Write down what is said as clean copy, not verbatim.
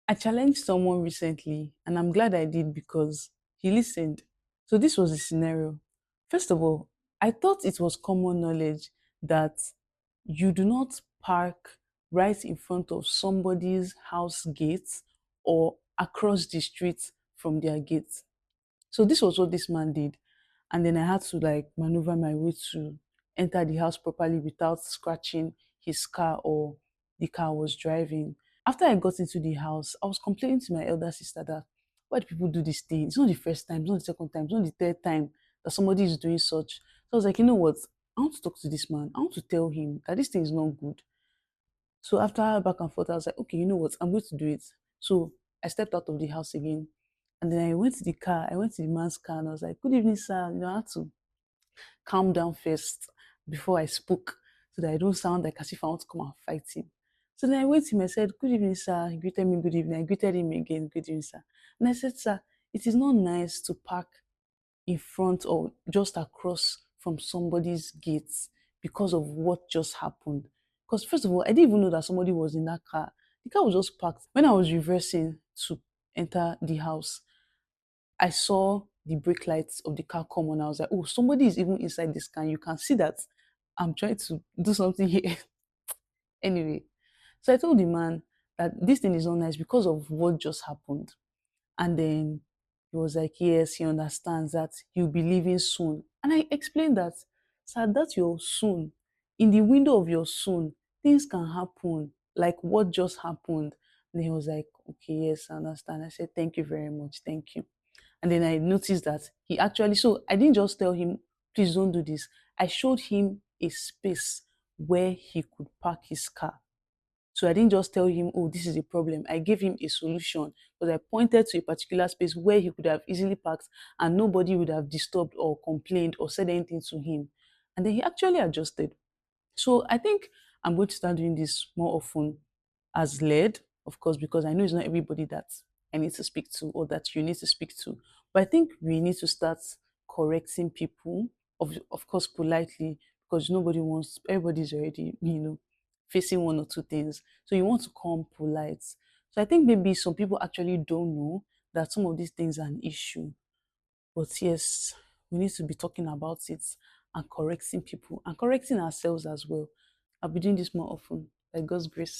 I challenged someone recently, and I'm glad I did because he listened. So, this was the scenario. First of all, I thought it was common knowledge that you do not park right in front of somebody's house gate or across the street from their gate. So, this was what this man did. And then I had to like maneuver my way to enter the house properly without scratching his car or the car I was driving. After I got into the house, I was complaining to my elder sister that why do people do this thing? It's not the first time, it's not the second time, it's not the third time that somebody is doing such. So I was like, you know what? I want to talk to this man. I want to tell him that this thing is not good. So after back and forth, I was like, okay, you know what? I'm going to do it. So I stepped out of the house again. And then I went to the car. I went to the man's car and I was like, good evening, sir. I had to calm down first before I spoke so that I don't sound like as if I want to come and fight him. So then I went to him and said, good evening, sir. He greeted me, good evening. I greeted him again, good evening, sir. And I said, sir, it is not nice to park in front or just across from somebody's gates because of what just happened. Because first of all, I didn't even know that somebody was in that car. The car was just parked. When I was reversing to enter the house, I saw the brake lights of the car come on. I was like, oh, somebody is even inside this car. You can see that I'm trying to do something here. Anyway, so I told the man that this thing is not nice because of what just happened. And then he was like, yes, he understands that he'll be leaving soon. And I explained that, sir, that's your soon. In the window of your soon, things can happen, like what just happened. And he was like, okay, yes, I understand. I said, thank you very much. Thank you. And then I noticed that he actually, so I didn't just tell him, please don't do this. I showed him a space where he could park his car. So I didn't just tell him, oh, this is a problem. I gave him a solution because I pointed to a particular space where he could have easily parked and nobody would have disturbed or complained or said anything to him. And then he actually adjusted. So I think I'm going to start doing this more often as led, of course, because I know it's not everybody that I need to speak to or that you need to speak to. But I think we need to start correcting people, of course, politely, because nobody wants, everybody's already, facing one or two things. So you want to come polite. So I think maybe some people actually don't know that some of these things are an issue. But yes, we need to be talking about it and correcting people and correcting ourselves as well. I'll be doing this more often by God's grace.